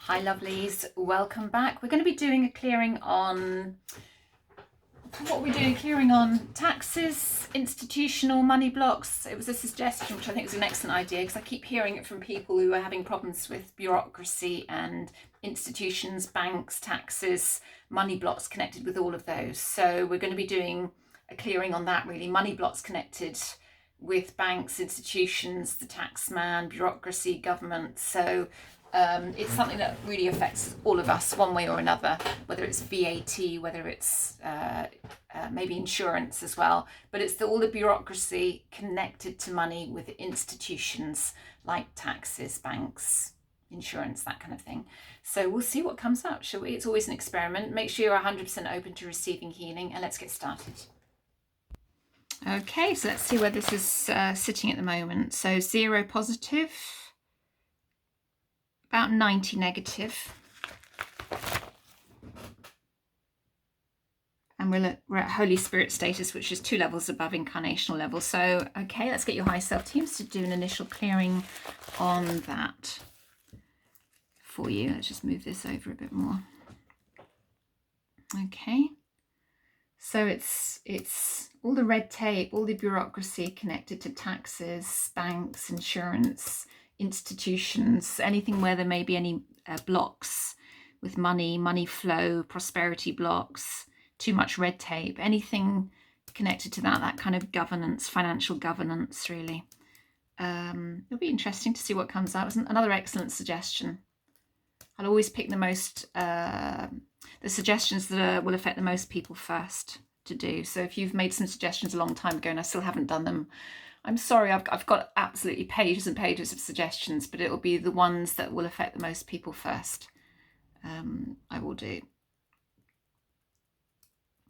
Hi lovelies, welcome back. We're going to be doing a clearing on, what are we doing? Clearing on taxes, institutional money blocks. It was a suggestion which I think is an excellent idea because I keep hearing it from people who are having problems with bureaucracy and institutions, banks, taxes, money blocks connected with all of those. So we're going to be doing a clearing on that, really, money blocks connected with banks, institutions, the tax man, bureaucracy, government. So it's something that really affects all of us one way or another, whether it's VAT, whether it's maybe insurance as well, but it's all the bureaucracy connected to money with institutions like taxes, banks, insurance, that kind of thing. So we'll see what comes up, shall we? It's always an experiment. Make sure you're 100% open to receiving healing, and let's get started. Okay, so let's see where this is sitting at the moment. So 0 positive, about 90 negative. And we're at Holy Spirit status, which is 2 levels above incarnational level. So, okay, let's get your high self teams to do an initial clearing on that for you. Let's just move this over a bit more. Okay. So it's all the red tape, all the bureaucracy connected to taxes, banks, insurance, institutions, anything where there may be any blocks with money flow, prosperity blocks, too much red tape, anything connected to that kind of governance, financial governance, really. It'll be interesting to see what comes out. It's another excellent suggestion. I'll always pick the most, the suggestions that will affect the most people first to do. So if you've made some suggestions a long time ago and I still haven't done them, I'm sorry, I've got absolutely pages and pages of suggestions, but it will be the ones that will affect the most people first. I will do.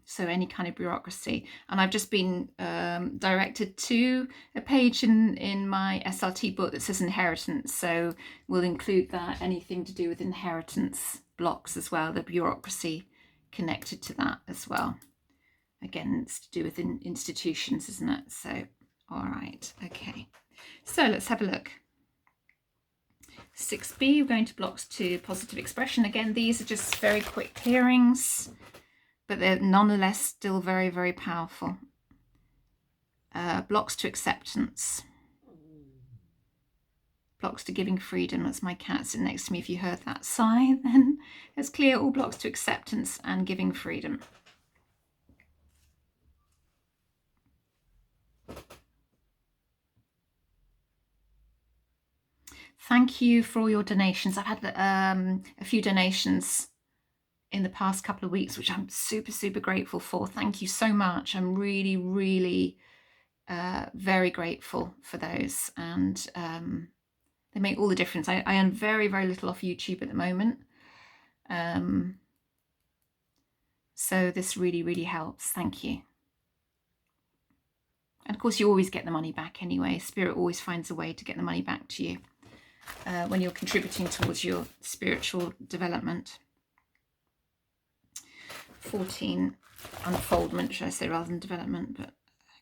So any kind of bureaucracy. And I've just been directed to a page in my SLT book that says inheritance. So we'll include that, anything to do with inheritance blocks as well, the bureaucracy connected to that as well. Again, it's to do with institutions, isn't it? So, all right, okay. So let's have a look. 6B, we're going to blocks to positive expression. Again, these are just very quick clearings, but they're nonetheless still very, very powerful. Blocks to acceptance. Blocks to giving freedom. That's my cat sitting next to me. If you heard that sigh, then let's clear all blocks to acceptance and giving freedom. Thank you for all your donations. I've had a few donations in the past couple of weeks, which I'm super, super grateful for. Thank you so much. I'm really, really very grateful for those. And they make all the difference. I earn very, very little off YouTube at the moment. So this really, really helps. Thank you. And of course, you always get the money back anyway. Spirit always finds a way to get the money back to you when you're contributing towards your spiritual development. 14, unfoldment, should I say, rather than development, but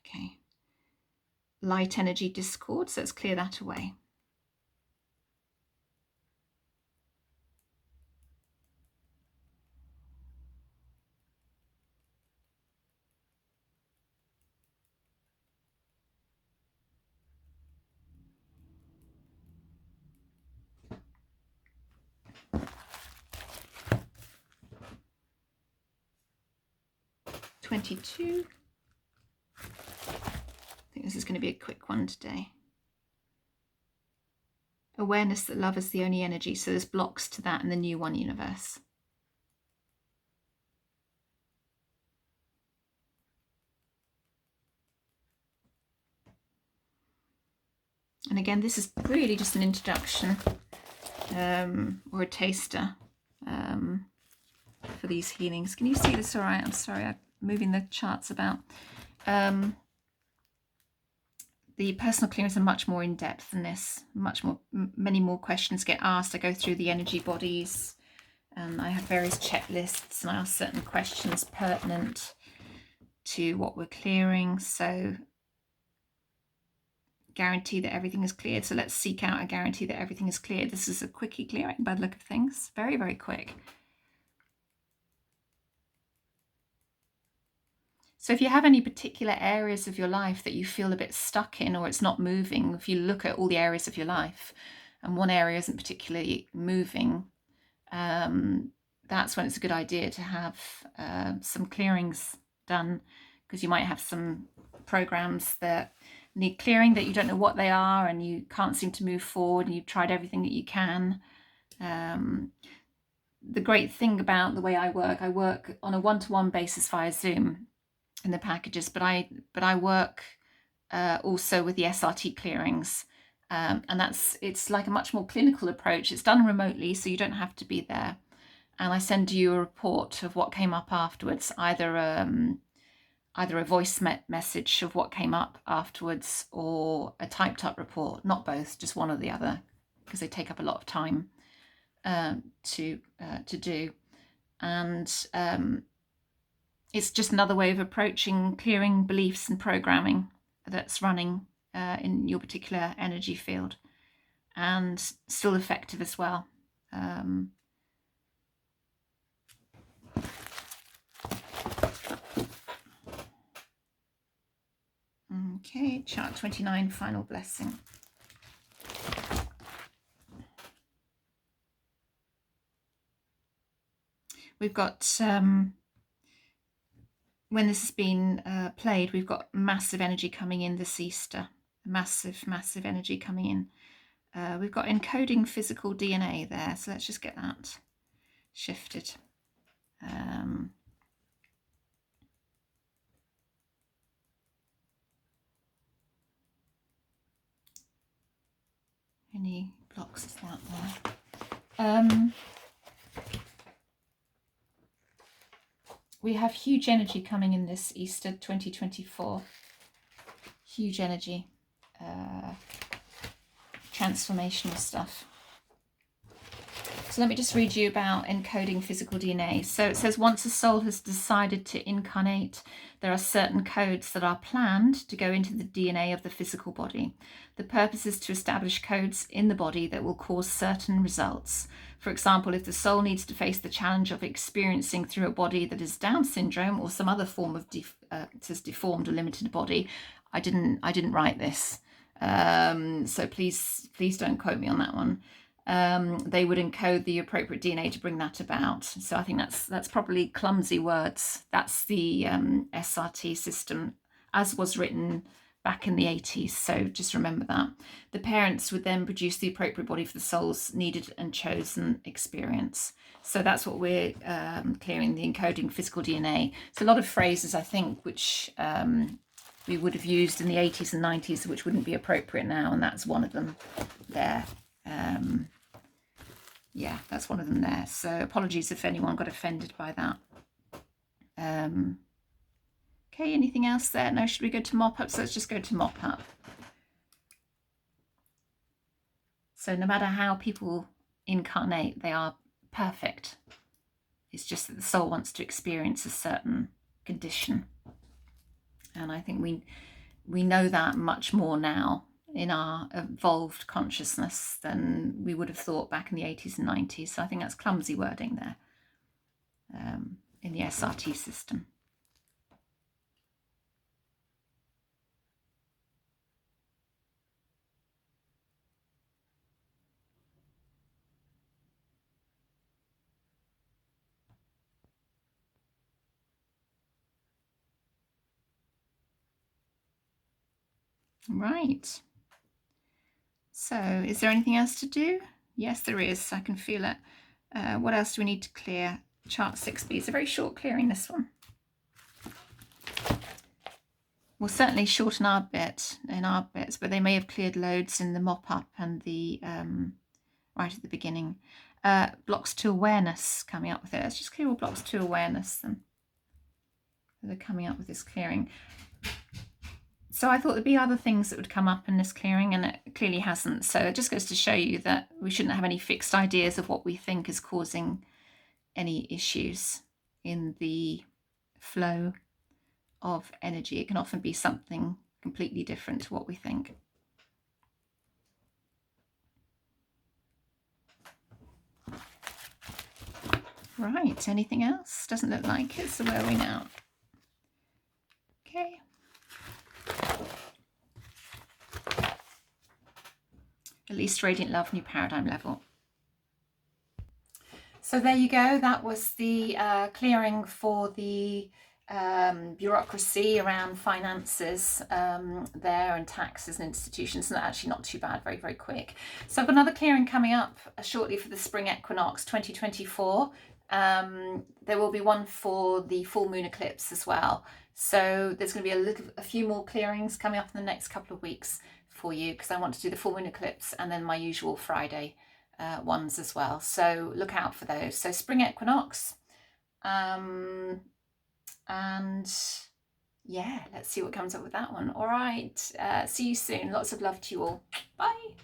okay. Light energy discord, so let's clear that away. I think this is going to be a quick one today. Awareness that love is the only energy, so there's blocks to that in the new one universe. And again, this is really just an introduction or a taster for these healings. Can you see this all right? I'm sorry, I'm moving the charts about. The personal clearings are much more in depth than this. Many more questions get asked. I go through the energy bodies. I have various checklists and I ask certain questions pertinent to what we're clearing. So guarantee that everything is cleared. So let's seek out a guarantee that everything is cleared. This is a quickie clearing by the look of things. Very, very quick. So if you have any particular areas of your life that you feel a bit stuck in, or it's not moving, if you look at all the areas of your life and one area isn't particularly moving, that's when it's a good idea to have some clearings done, because you might have some programs that need clearing that you don't know what they are and you can't seem to move forward and you've tried everything that you can. The great thing about the way I work on a one-to-one basis via Zoom in the packages, but I work also with the SRT clearings, and it's like a much more clinical approach. It's done remotely, so you don't have to be there, and I send you a report of what came up afterwards, either a voice message of what came up afterwards or a typed up report, not both, just one or the other, because they take up a lot of time to do. And it's just another way of approaching clearing beliefs and programming that's running in your particular energy field, and still effective as well. Okay, chart 29, final blessing. We've got, when this has been played, we've got massive energy coming in this Easter. Massive, massive energy coming in. We've got encoding physical DNA there, so let's just get that shifted. Any blocks is that there? We have huge energy coming in this Easter 2024. Huge energy. Transformational stuff. So let me just read you about encoding physical DNA. So it says, once a soul has decided to incarnate, there are certain codes that are planned to go into the DNA of the physical body. The purpose is to establish codes in the body that will cause certain results. For example, if the soul needs to face the challenge of experiencing through a body that is Down syndrome or some other form of it says deformed or limited body. I didn't write this, so please don't quote me on that one. They would encode the appropriate DNA to bring that about. So I think that's probably clumsy words. That's the SRT system as was written back in the 80s. So just remember that. The parents would then produce the appropriate body for the soul's needed and chosen experience. So that's what we're clearing, the encoding physical DNA. So a lot of phrases, I think, which we would have used in the 80s and 90s, which wouldn't be appropriate now. And that's one of them there. Yeah, that's one of them there. So apologies if anyone got offended by that. Okay, anything else there? No, should we go to mop up? So let's just go to mop up. So no matter how people incarnate, they are perfect. It's just that the soul wants to experience a certain condition. And I think we know that much more now in our evolved consciousness than we would have thought back in the 80s and 90s. So I think that's clumsy wording there in the SRT system. Right. So is there anything else to do? Yes, there is. I can feel it. What else do we need to clear? Chart 6B. It's a very short clearing, this one. We'll certainly shorten our bits, but they may have cleared loads in the mop-up and the right at the beginning. Blocks to awareness coming up with it. Let's just clear all blocks to awareness then. They're coming up with this clearing. So I thought there'd be other things that would come up in this clearing, and it clearly hasn't. So it just goes to show you that we shouldn't have any fixed ideas of what we think is causing any issues in the flow of energy. It can often be something completely different to what we think. Right, anything else? Doesn't look like it, so where are we now? Okay. At least radiant love, new paradigm level. So there you go. That was the clearing for the bureaucracy around finances there, and taxes and institutions, and actually not too bad, very, very quick. So I've got another clearing coming up shortly for the spring equinox 2024. There will be one for the full moon eclipse as well. So there's going to be a few more clearings coming up in the next couple of weeks for you, because I want to do the full moon eclipse and then my usual Friday ones as well. So look out for those. So spring equinox. And yeah, let's see what comes up with that one. All right. See you soon. Lots of love to you all. Bye.